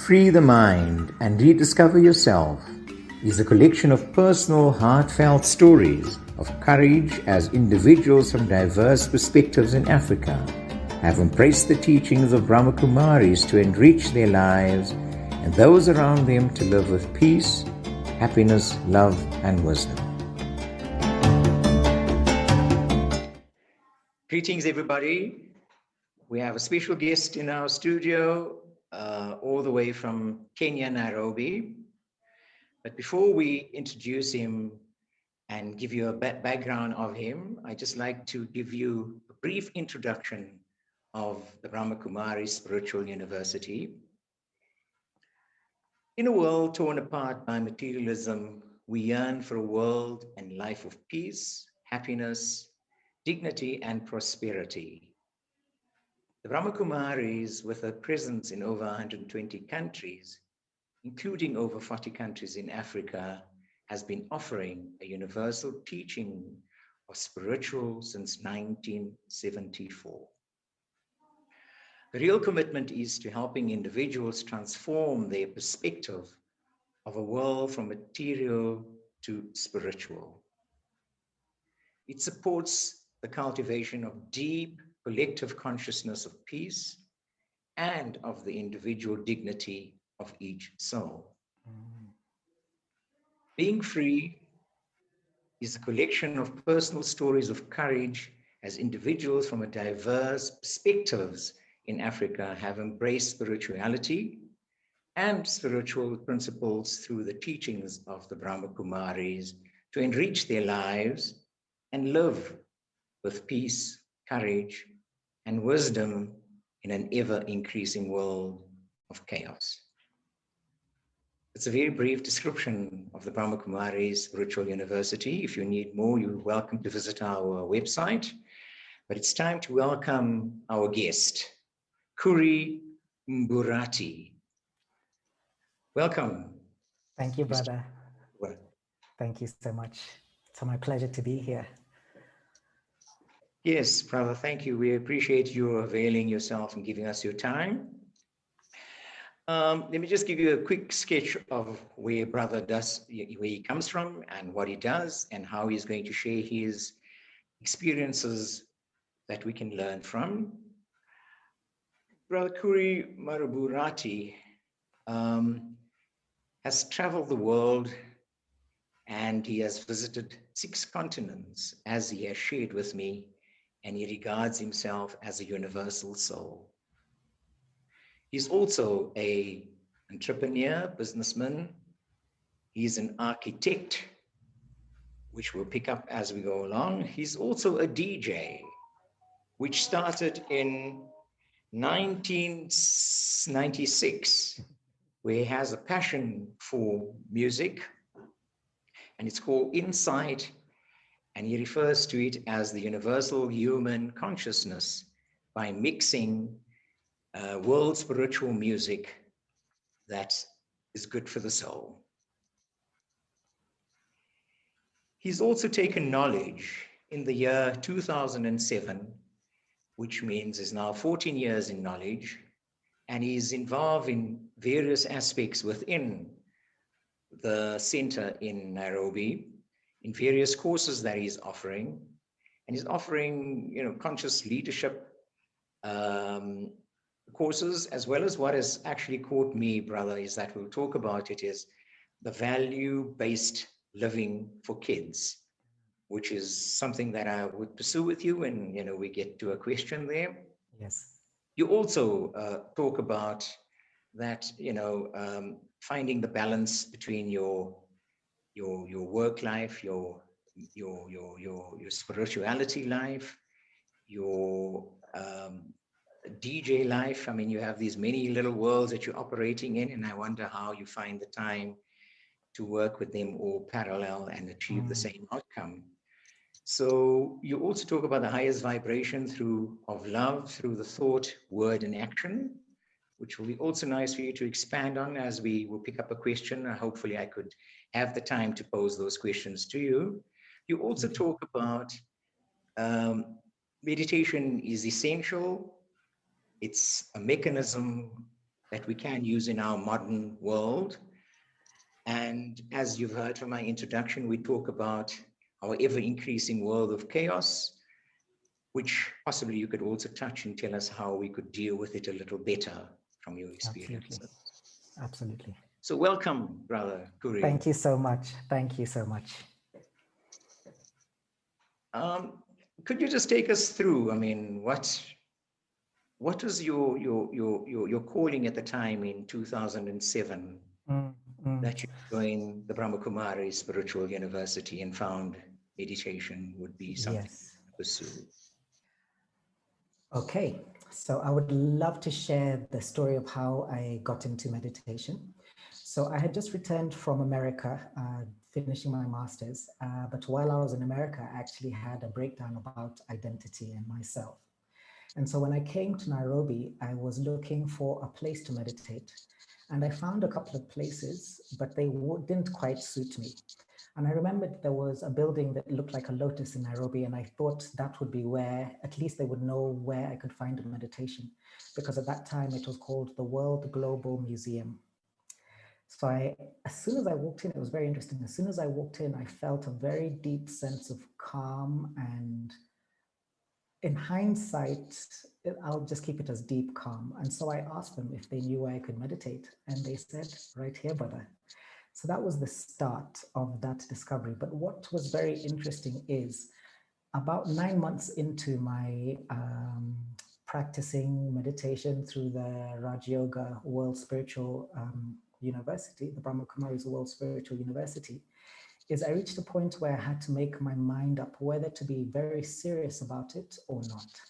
Free the Mind and Rediscover Yourself is a collection of personal, heartfelt stories of courage as individuals from diverse perspectives in Africa have embraced the teachings of Ramakumaris to enrich their lives and those around them to live with peace, happiness, love, and wisdom. Greetings, everybody. We have a special guest in our studio, all the way from Kenya, Nairobi. But before we introduce him and give you a background of him, I'd just like to give you a brief introduction of the Ramakumari Spiritual University. In a world torn apart by materialism, we yearn for a world and life of peace, happiness, dignity, and prosperity. The Ramakumaris, with a presence in over 120 countries, including over 40 countries in Africa, has been offering a universal teaching of spiritual since 1974. The real commitment is to helping individuals transform their perspective of a world from material to spiritual. It supports the cultivation of deep collective consciousness of peace and of the individual dignity of each soul. Being Free is a collection of personal stories of courage as individuals from a diverse perspectives in Africa have embraced spirituality and spiritual principles through the teachings of the Brahmakumaris to enrich their lives and live with peace, courage, and wisdom in an ever-increasing world of chaos. It's a very brief description of the Brahmakumari Spiritual University. If you need more, you're welcome to visit our website. But it's time to welcome our guest, Kiuri Mburathi. Welcome. Thank you, brother. Thank you so much. It's my pleasure to be here. Yes, brother, thank you. We appreciate you availing yourself and giving us your time. Let me just give you a quick sketch of where brother where he comes from and what he does and how he's going to share his experiences that we can learn from. Brother Kiuri Mburathi has traveled the world and he has visited 6 continents, as he has shared with me, and he regards himself as a universal soul. He's also an entrepreneur, businessman. He's an architect, which we'll pick up as we go along. He's also a DJ, which started in 1996, where he has a passion for music, and it's called Insight, and he refers to it as the universal human consciousness by mixing world spiritual music that is good for the soul. He's also taken knowledge in the year 2007, which means is now 14 years in knowledge, and he's involved in various aspects within the center in Nairobi, in various courses that he's offering, and he's offering, conscious leadership courses, as well as what has actually caught me, brother, is that we'll talk about it, is the value-based living for kids, which is something that I would pursue with you when, we get to a question there. Yes. You also talk about that, finding the balance between your work life, your spirituality life, your DJ life. I mean, you have these many little worlds that you're operating in, and I wonder how you find the time to work with them all parallel and achieve the same outcome. So you also talk about the highest vibration of love through the thought, word, and action, which will be also nice for you to expand on as we will pick up a question. Hopefully I could have the time to pose those questions to you. You also talk about meditation is essential. It's a mechanism that we can use in our modern world. And as you've heard from my introduction, we talk about our ever-increasing world of chaos, which possibly you could also touch and tell us how we could deal with it a little better from your experience. Absolutely. So welcome, Brother Kiuri. Thank you so much. Thank you so much. Could you just take us through, I mean, what was your calling at the time in 2007 that you joined the Ramakumari Spiritual University and found meditation would be something to pursue? Okay, so I would love to share the story of how I got into meditation. So I had just returned from America, finishing my master's, but while I was in America, I actually had a breakdown about identity and myself. And so when I came to Nairobi, I was looking for a place to meditate, and I found a couple of places, but they didn't quite suit me. And I remembered there was a building that looked like a lotus in Nairobi, and I thought that would be where at least they would know where I could find a meditation, because at that time it was called the World Global Museum. So as soon as I walked in, it was very interesting. As soon as I walked in, I felt a very deep sense of calm, and in hindsight, I'll just keep it as deep calm. And so I asked them if they knew where I could meditate, and they said, right here, brother. So that was the start of that discovery. But what was very interesting is about 9 months into my practicing meditation through the Raj Yoga World Spiritual University, the Brahmakumari's World Spiritual University, is I reached a point where I had to make my mind up whether to be very serious about it or not.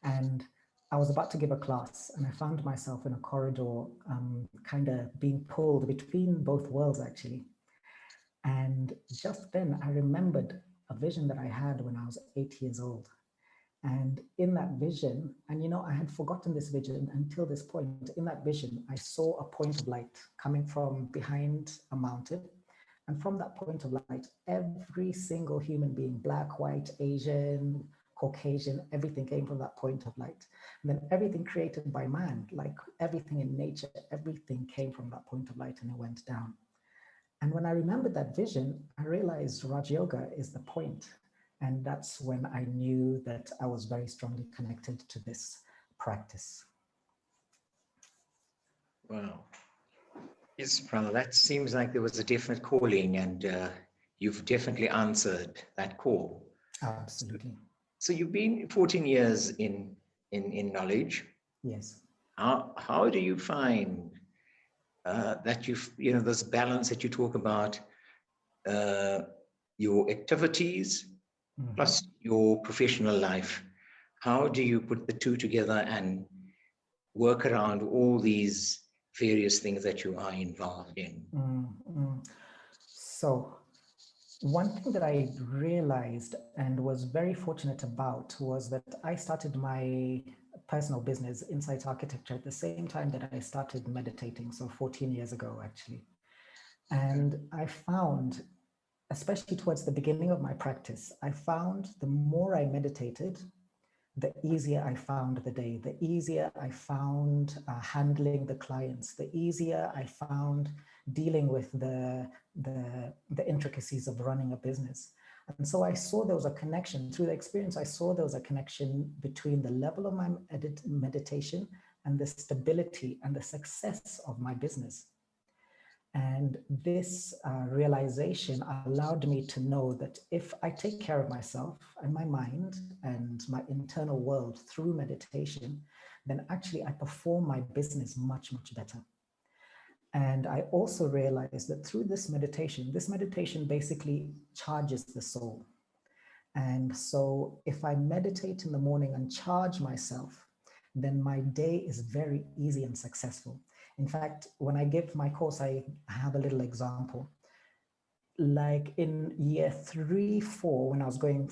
And I was about to give a class, and I found myself in a corridor kind of being pulled between both worlds, actually. And just then I remembered a vision that I had when I was 8 years old. And in that vision, and you know, I had forgotten this vision until this point. In that vision, I saw a point of light coming from behind a mountain. And from that point of light, every single human being, black, white, Asian, Caucasian, everything came from that point of light. And then everything created by man, like everything in nature, everything came from that point of light, and it went down. And when I remembered that vision, I realized Raj Yoga is the point. And that's when I knew that I was very strongly connected to this practice. Wow. Yes, brother, that seems like there was a definite calling, and you've definitely answered that call. Absolutely. So you've been 14 years in knowledge. Yes. How do you find that this balance that you talk about, your activities plus your professional life? How do you put the two together and work around all these various things that you are involved in? So one thing that I realized and was very fortunate about was that I started my personal business, Insight Architecture, at the same time that I started meditating, so 14 years ago, actually. And I found, especially towards the beginning of my practice, I found the more I meditated, the easier I found the day, the easier I found handling the clients, the easier I found dealing with the intricacies of running a business. And so I saw there was a connection through the experience. I saw there was a connection between the level of my meditation and the stability and the success of my business. And this realization allowed me to know that if I take care of myself and my mind and my internal world through meditation, then actually I perform my business much, much better. And I also realized that through this meditation basically charges the soul. And so if I meditate in the morning and charge myself, then my day is very easy and successful. In fact, when I give my course, I have a little example. Like in year 3, 4, when I was going,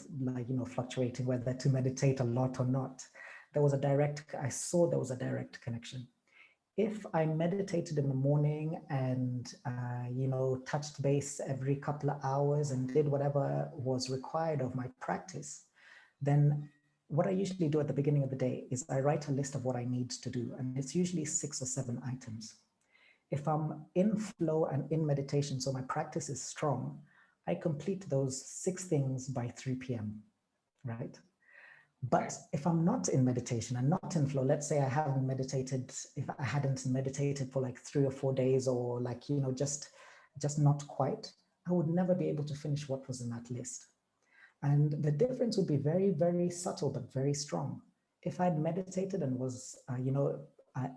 fluctuating whether to meditate a lot or not, I saw there was a direct connection. If I meditated in the morning and, touched base every couple of hours and did whatever was required of my practice, then what I usually do at the beginning of the day is I write a list of what I need to do, and it's usually 6 or 7 items. If I'm in flow and in meditation, so my practice is strong, I complete those 6 things by 3 p.m., right? But if I'm not in meditation and not in flow, let's say I haven't meditated, if I hadn't meditated for like 3 or 4 days, or like, just not quite, I would never be able to finish what was in that list. And the difference would be very, very subtle, but very strong. If I'd meditated and was,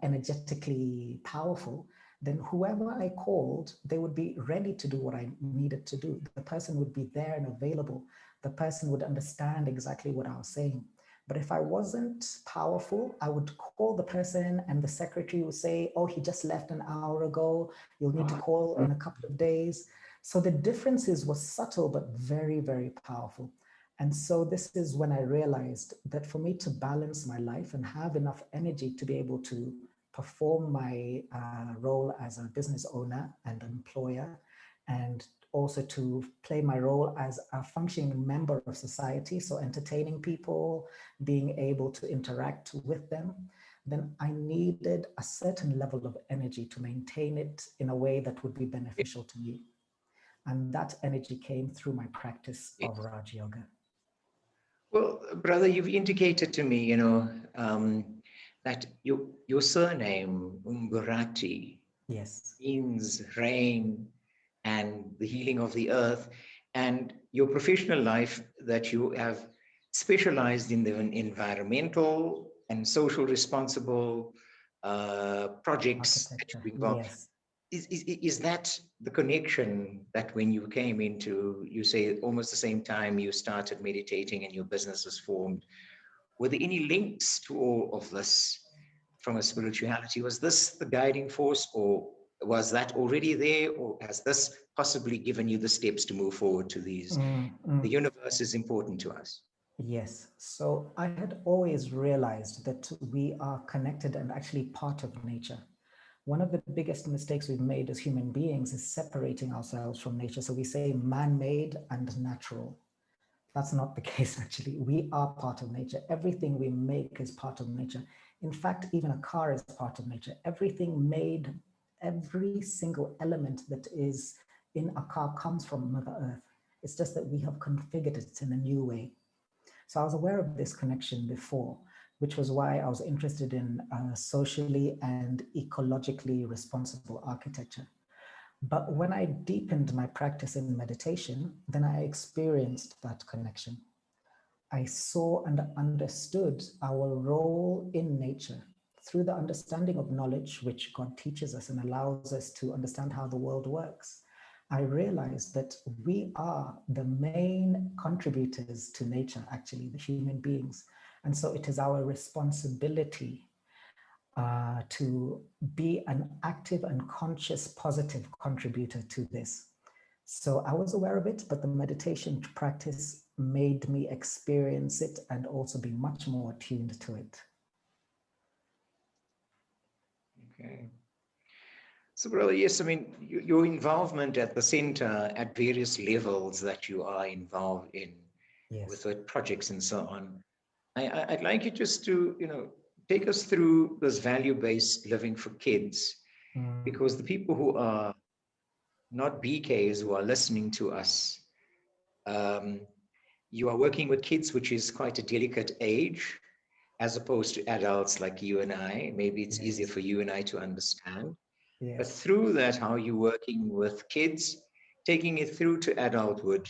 energetically powerful, then whoever I called, they would be ready to do what I needed to do. The person would be there and available. The person would understand exactly what I was saying. But if I wasn't powerful, I would call the person and the secretary would say, oh, he just left an hour ago. You'll need to call in a couple of days. So the differences were subtle, but very, very powerful. And so this is when I realized that for me to balance my life and have enough energy to be able to perform my role as a business owner and employer, and also to play my role as a functioning member of society, so entertaining people, being able to interact with them, then I needed a certain level of energy to maintain it in a way that would be beneficial to me. And that energy came through my practice of Raj Yoga. Well, brother, you've indicated to me, that your surname, Mburathi, Yes. means rain and the healing of the earth, and your professional life that you have specialized in the environmental and social responsible projects that Architecture. you involved. Yes. Is that the connection that when you came into, you say almost the same time you started meditating and your business was formed, were there any links to all of this from a spirituality? Was this the guiding force, or was that already there, or has this possibly given you the steps to move forward to these? The universe is important to us. Yes. So I had always realized that we are connected and actually part of nature. One of the biggest mistakes we've made as human beings is separating ourselves from nature. So we say man-made and natural. That's not the case, actually. We are part of nature. Everything we make is part of nature. In fact, even a car is part of nature. Everything made, every single element that is in a car comes from Mother Earth. It's just that we have configured it in a new way. So I was aware of this connection before, which was why I was interested in socially and ecologically responsible architecture. But when I deepened my practice in meditation, then I experienced that connection. I saw and understood our role in nature through the understanding of knowledge, which God teaches us and allows us to understand how the world works. I realized that we are the main contributors to nature, actually, the human beings. And so it is our responsibility to be an active and conscious, positive contributor to this. So I was aware of it, but the meditation practice made me experience it and also be much more attuned to it. Okay. So, brother, yes, I mean, your involvement at the center at various levels that you are involved in, Yes. with the projects and so on, I'd like you just to, take us through this value-based living for kids, because the people who are not BKs who are listening to us, you are working with kids, which is quite a delicate age, as opposed to adults like you and I. Maybe it's easier for you and I to understand. Yes. But through that, how you're working with kids, taking it through to adulthood,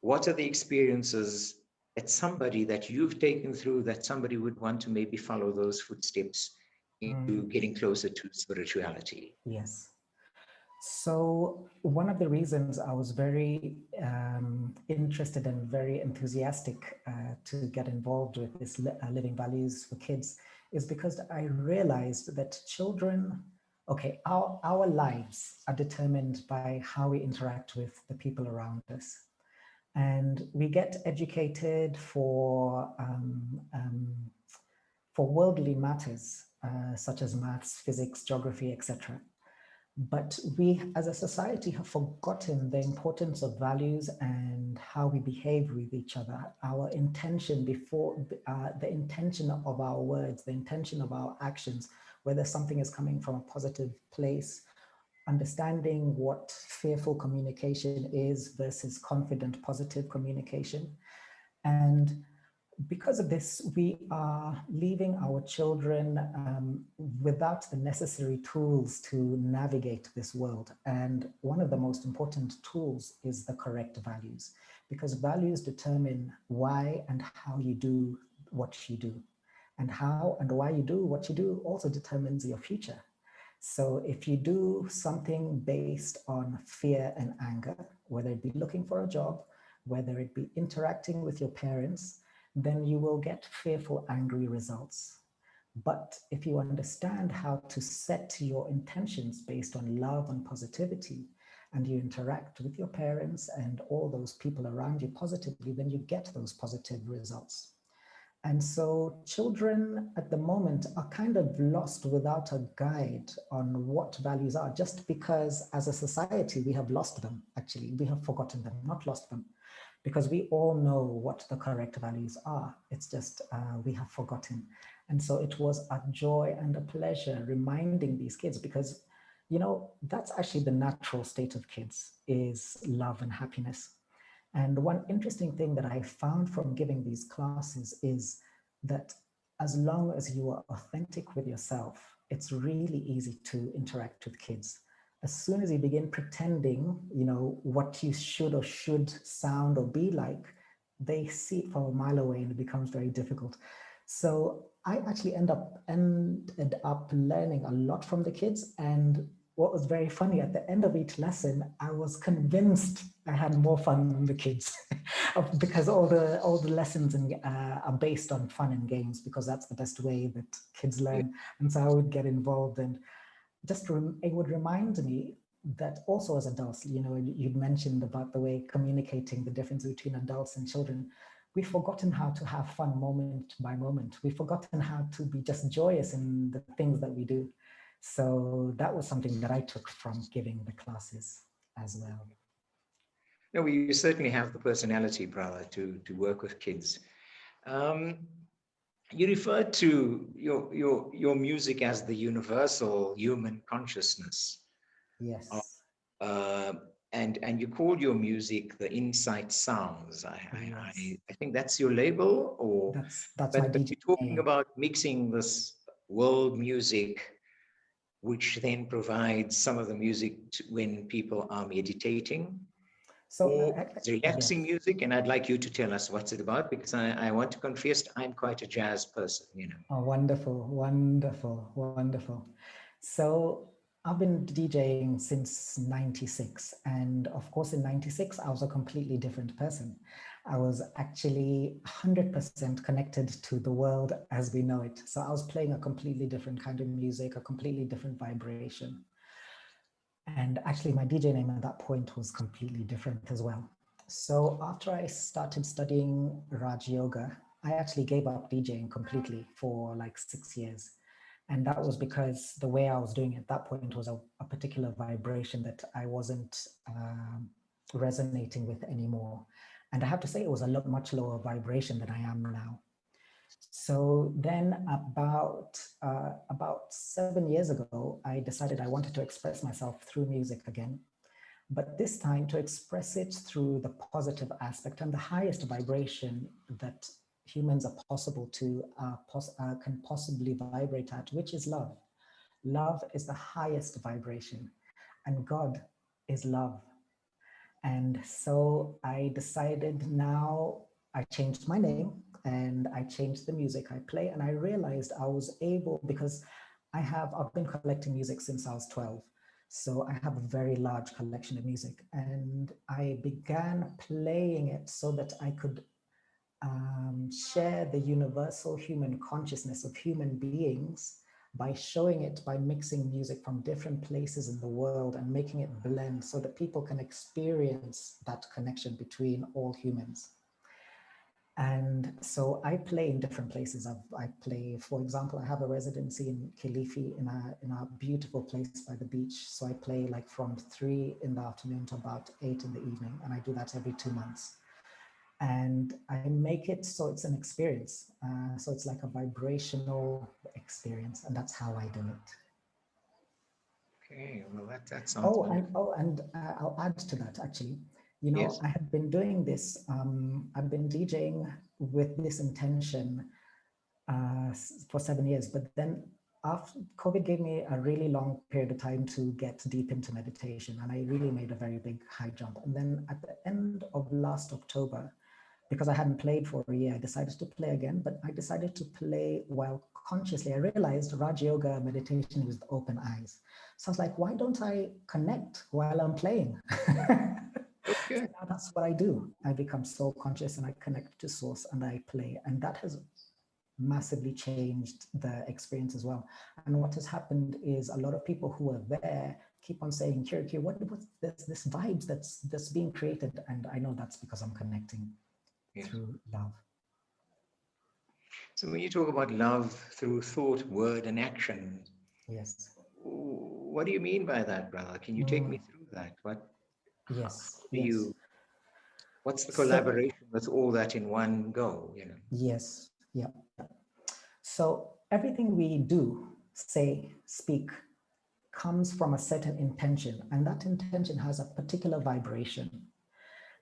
what are the experiences that somebody that you've taken through that somebody would want to maybe follow those footsteps into getting closer to spirituality? Yes. So one of the reasons I was very interested and very enthusiastic to get involved with this Living Values for Kids is because I realized that children, okay, our lives are determined by how we interact with the people around us. And we get educated for worldly matters, such as maths, physics, geography, etc. But we as a society have forgotten the importance of values and how we behave with each other, our intention before, the intention of our words, the intention of our actions, whether something is coming from a positive place, understanding what fearful communication is versus confident, positive communication. And because of this, we are leaving our children without the necessary tools to navigate this world. And one of the most important tools is the correct values, because values determine why and how you do what you do. And how and why you do what you do also determines your future. So if you do something based on fear and anger, whether it be looking for a job, whether it be interacting with your parents, then you will get fearful, angry results. But if you understand how to set your intentions based on love and positivity, and you interact with your parents and all those people around you positively, then you get those positive results. And so children at the moment are kind of lost without a guide on what values are, just because as a society, we have lost them, actually. We have forgotten them, not lost them, because we all know what the correct values are. It's just we have forgotten. And so it was a joy and a pleasure reminding these kids, because, you know, that's actually the natural state of kids, is love and happiness. And one interesting thing that I found from giving these classes is that as long as you are authentic with yourself, it's really easy to interact with kids. As soon as you begin pretending, you know, what you should or should sound or be like, they see it from a mile away and it becomes very difficult. So I actually ended up learning a lot from the kids. And what was very funny, at the end of each lesson, I was convinced I had more fun than the kids because all the lessons are based on fun and games, because that's the best way that kids learn. And so I would get involved, and it would remind me that also as adults, you know, you'd mentioned about the way communicating the difference between adults and children. We've forgotten how to have fun moment by moment. We've forgotten how to be just joyous in the things that we do. So that was something that I took from giving the classes as well. No, you certainly have the personality, brother, to work with kids. Um, you referred to your music as the universal human consciousness. Yes. Uh, and you call your music the Insight Sounds. Yes. I think that's your label, or That's my but DJ you're talking name. about mixing this world music, which then provides some of the music when people are meditating, So or it's yes. relaxing music. And I'd like you to tell us what's it about, because I want to confess I'm quite a jazz person, you know. Oh, wonderful, wonderful, wonderful. So I've been DJing since 96. And of course, in 96, I was a completely different person. I was actually 100% connected to the world as we know it. So I was playing a completely different kind of music, a completely different vibration. And actually, my DJ name at that point was completely different as well. So after I started studying Raj Yoga, I actually gave up DJing completely for like 6 years. And that was because the way I was doing it at that point was a particular vibration that I wasn't resonating with anymore. And I have to say, it was a much lower vibration than I am now. So then about 7 years ago, I decided I wanted to express myself through music again, but this time to express it through the positive aspect and the highest vibration that humans are possible to can possibly vibrate at, which is love. Love is the highest vibration, and God is love. And so I decided, now I changed my name and I changed the music I play. And I realized I was able, because I've been collecting music since I was 12. So I have a very large collection of music, and I began playing it so that I could share the universal human consciousness of human beings by showing it, by mixing music from different places in the world and making it blend so that people can experience that connection between all humans. And so I play in different places. I play, for example, I have a residency in Kilifi in a beautiful place by the beach. So I play like from 3 in the afternoon to about 8 in the evening. And I do that every 2 months. And I make it so it's an experience. So it's like a vibrational experience. And that's how I do it. Okay, well, that sounds wonderful. And I'll add to that actually. Yes. I have been doing this. I've been DJing with this intention for 7 years, but then after COVID gave me a really long period of time to get deep into meditation, and I really made a very big high jump. And then at the end of last October, because I hadn't played for a year, I decided to play again, but I decided to play while consciously. I realized Raj Yoga meditation with open eyes. So I was like, why don't I connect while I'm playing? Okay. So now that's what I do. I become so conscious and I connect to source and I play. And that has massively changed the experience as well. And what has happened is a lot of people who are there keep on saying, Kiuri, what this vibes that's being created? And I know that's because I'm connecting through love. So when you talk about love through thought, word, and action, Yes. what do you mean by that, brother? Can you take me through that? Yes. Do Yes. you, what's the So collaboration with all that in one go, yes. Yeah. So everything we do, say, speak, comes from a certain intention, and that intention has a particular vibration.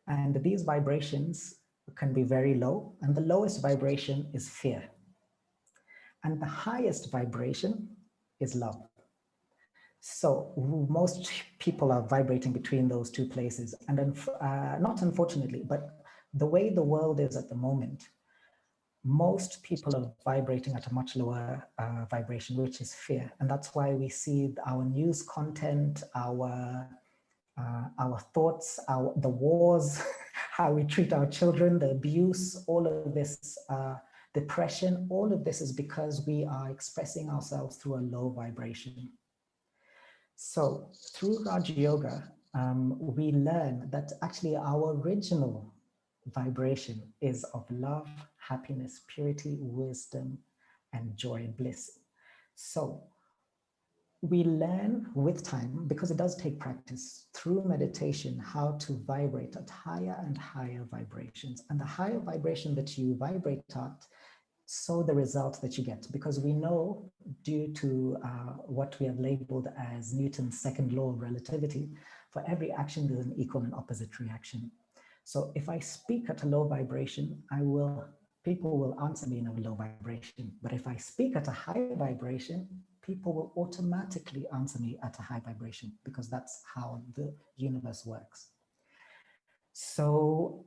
And these vibrations can be very low, and the lowest vibration is fear. And the highest vibration is love. So most people are vibrating between those two places. And then, not unfortunately, but the way the world is at the moment, most people are vibrating at a much lower vibration, which is fear. And that's why we see our news content, our thoughts, the wars, how we treat our children, the abuse, all of this, depression, all of this is because we are expressing ourselves through a low vibration. So through Raja Yoga, we learn that actually our original vibration is of love, happiness, purity, wisdom, and joy and bliss. So we learn with time, because it does take practice through meditation, how to vibrate at higher and higher vibrations. And the higher vibration that you vibrate at, so the result that you get, because we know due to what we have labeled as Newton's second law of relativity, for every action there's an equal and opposite reaction. So if I speak at a low vibration, people will answer me in a low vibration. But if I speak at a high vibration, people will automatically answer me at a high vibration, because that's how the universe works. So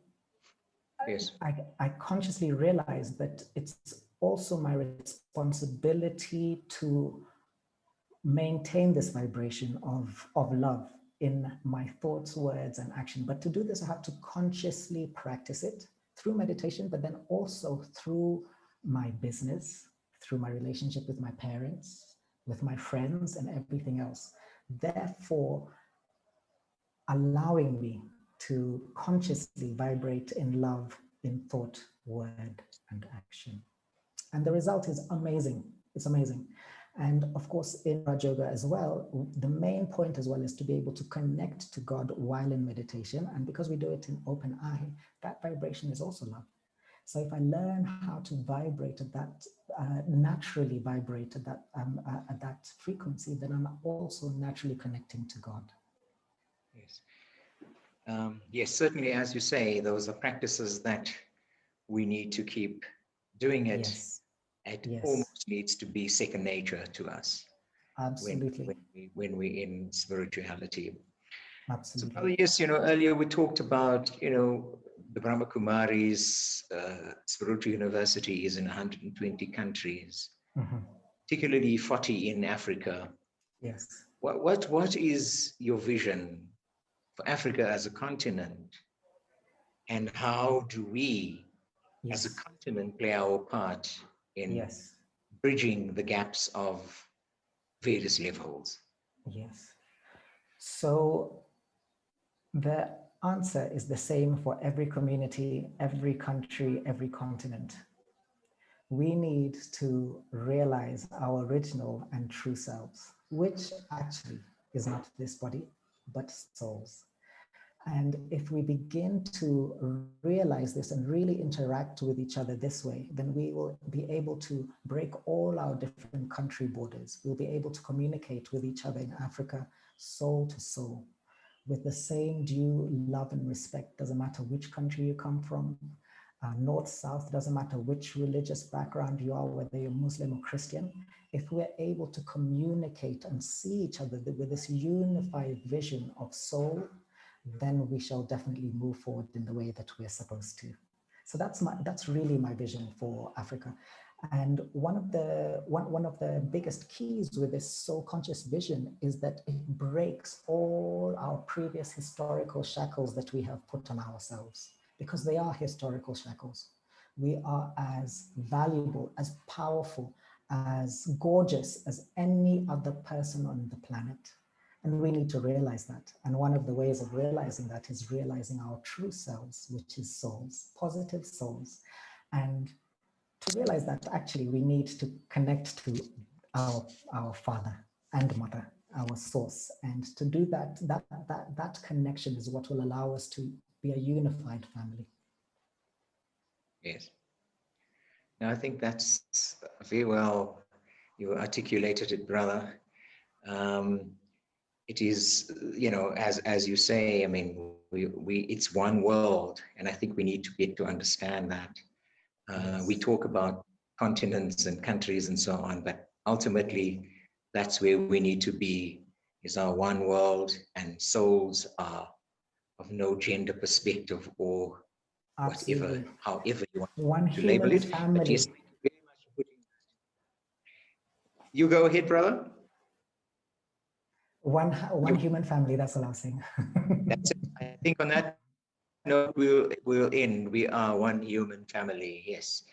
Yes. I consciously realized that it's also my responsibility to maintain this vibration of love in my thoughts, words, and action. But to do this, I have to consciously practice it through meditation, but then also through my business, through my relationship with my parents, with my friends, and everything else. Therefore, allowing me to consciously vibrate in love, in thought, word, and action. And the result is amazing. It's amazing. And of course, in Raj Yoga as well, the main point as well is to be able to connect to God while in meditation. And because we do it in open eye, that vibration is also love. So if I learn how to vibrate at that, naturally vibrate at that frequency, then I'm also naturally connecting to God. Yes. Yes, certainly, as you say, those are practices that we need to keep doing it. Yes. It Yes. almost needs to be second nature to us. Absolutely. When we're in spirituality. Absolutely. So, yes, earlier we talked about, the Ramakumari's spiritual university is in 120 countries, particularly 40 in Africa. Yes. What is your vision for Africa as a continent? And how do we, as a continent, play our part in bridging the gaps of various levels? Yes. So answer is the same for every community, every country, every continent. We need to realize our original and true selves, which actually is not this body, but souls. And if we begin to realize this and really interact with each other this way, then we will be able to break all our different country borders. We'll be able to communicate with each other in Africa, soul to soul, with the same due love and respect. Doesn't matter which country you come from, north, south, doesn't matter which religious background you are, whether you're Muslim or Christian. If we're able to communicate and see each other with this unified vision of soul, then we shall definitely move forward in the way that we're supposed to. So that's really my vision for Africa. And one of the biggest keys with this soul conscious vision is that it breaks all our previous historical shackles that we have put on ourselves, because they are historical shackles. We are as valuable, as powerful, as gorgeous as any other person on the planet. And we need to realize that. And one of the ways of realizing that is realizing our true selves, which is souls, positive souls. And to realize that actually we need to connect to our father and mother, our source. And to do that connection is what will allow us to be a unified family. Yes. Now, I think that's very well, you articulated it, brother. It is, as you say, I mean, it's one world, and I think we need to get to understand that. Yes. We talk about continents and countries and so on, but ultimately, that's where we need to be, is our one world, and souls are of no gender perspective or Absolutely. whatever, however you want One to label human it. family. But yes, thank you very much for putting that. You go ahead, brother. One human family, that's the last thing. That's it. I think on that note, we'll end. We are one human family, yes.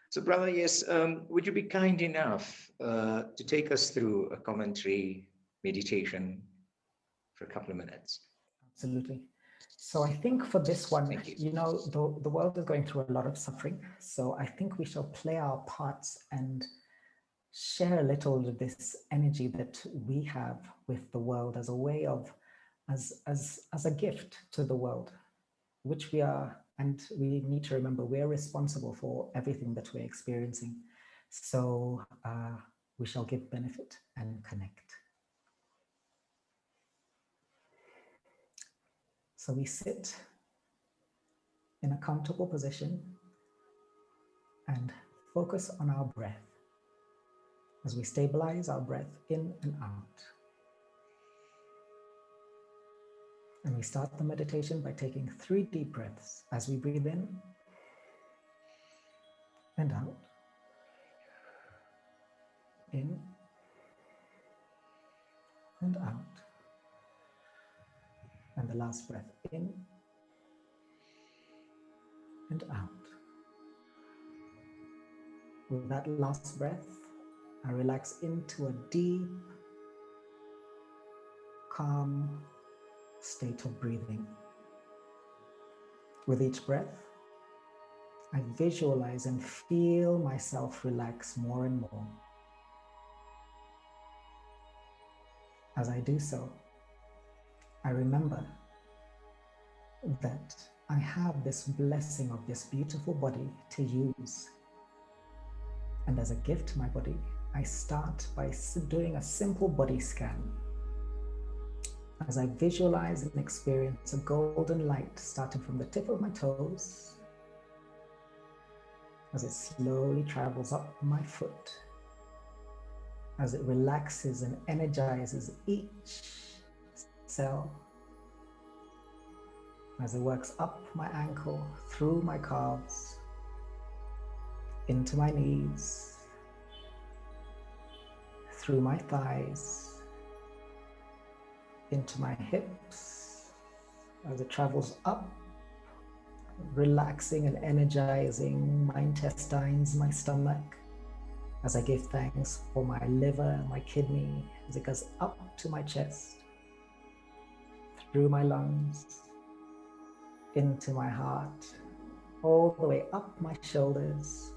So, brother, yes, would you be kind enough to take us through a commentary meditation for a couple of minutes? Absolutely. So I think for this one, Thank you. The world is going through a lot of suffering. So I think we shall play our parts and share a little of this energy that we have with the world as a way of, as a gift to the world, which we are, and we need to remember we're responsible for everything that we're experiencing. So we shall give benefit and connect. So we sit in a comfortable position and focus on our breath as we stabilize our breath in and out. And we start the meditation by taking 3 deep breaths as we breathe in and out. In and out. And the last breath in and out. With that last breath, I relax into a deep, calm state of breathing. With each breath, I visualize and feel myself relax more and more. As I do so, I remember that I have this blessing of this beautiful body to use. And as a gift to my body, I start by doing a simple body scan. As I visualize and experience a golden light starting from the tip of my toes, as it slowly travels up my foot, as it relaxes and energizes each cell, as it works up my ankle, through my calves, into my knees, through my thighs, into my hips, as it travels up, relaxing and energizing my intestines, my stomach, as I give thanks for my liver, my kidney, as it goes up to my chest, through my lungs, into my heart, all the way up my shoulders,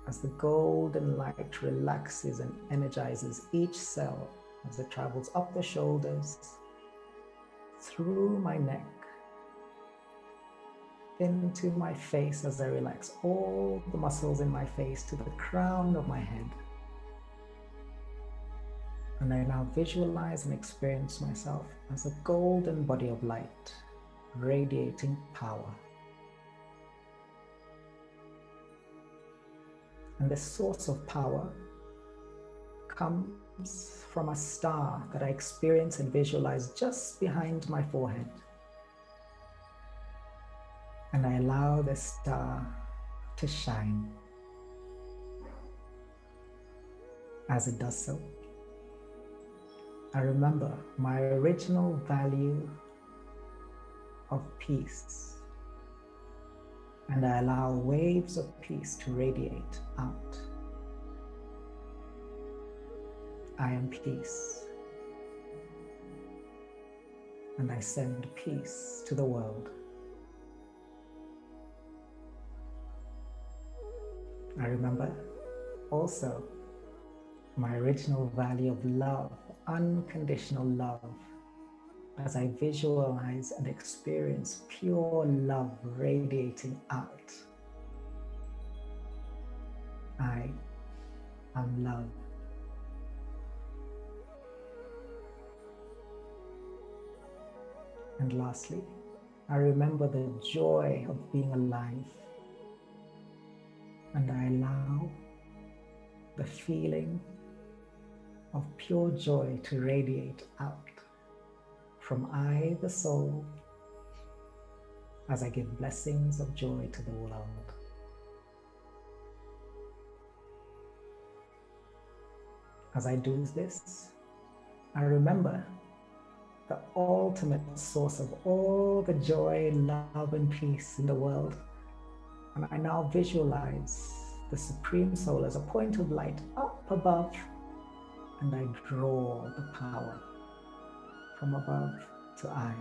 as the golden light relaxes and energizes each cell as it travels up the shoulders, through my neck, into my face as I relax all the muscles in my face to the crown of my head. And I now visualize and experience myself as a golden body of light, radiating power. And the source of power comes from a star that I experience and visualize just behind my forehead. And I allow the star to shine. As it does so, I remember my original value of peace, and I allow waves of peace to radiate out. I am peace, and I send peace to the world. I remember also my original value of love, unconditional love, as I visualize and experience pure love radiating out. I am love. And lastly, I remember the joy of being alive, and I allow the feeling of pure joy to radiate out from I, the soul, as I give blessings of joy to the world. As I do this, I remember the ultimate source of all the joy, love, and peace in the world. And I now visualize the Supreme Soul as a point of light up above, and I draw the power from above to I.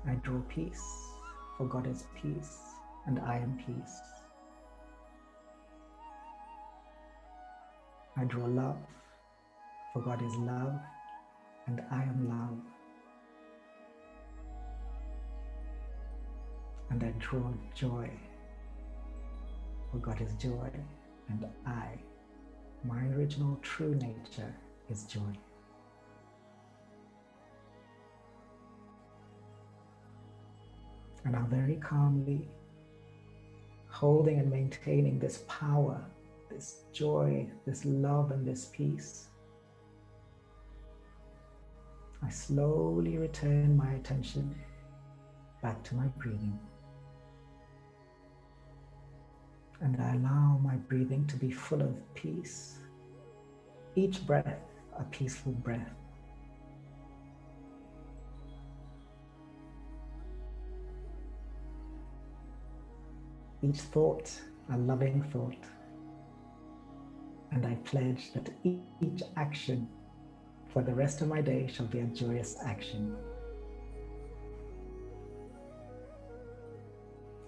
I draw peace, for God is peace, and I am peace. I draw love, for God is love, and I am love. And I draw joy, for God is joy, and I, my original true nature, is joy. And now very calmly, holding and maintaining this power, this joy, this love, and this peace, I slowly return my attention back to my breathing. And I allow my breathing to be full of peace. Each breath a peaceful breath. Each thought a loving thought. And I pledge that each action for the rest of my day shall be a joyous action.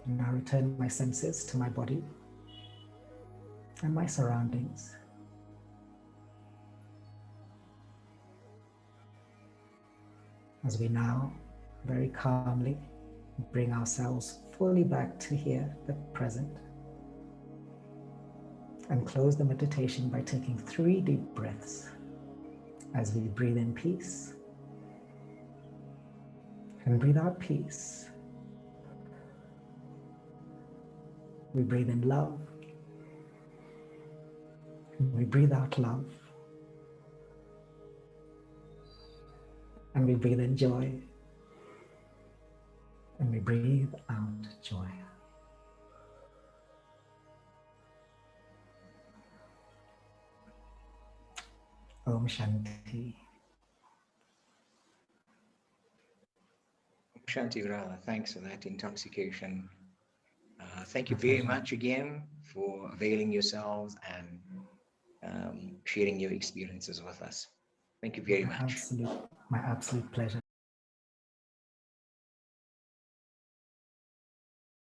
And now return my senses to my body and my surroundings. As we now very calmly bring ourselves fully back to here, the present, and close the meditation by taking 3 deep breaths as we breathe in peace and breathe out peace. We breathe in love, and we breathe out love, and we breathe in joy, and we breathe out joy. Om Shanti. Shanti Radha, thanks for that intoxication. Thank you My very pleasure. much again for availing yourselves and sharing your experiences with us. Thank you very much. My absolute pleasure.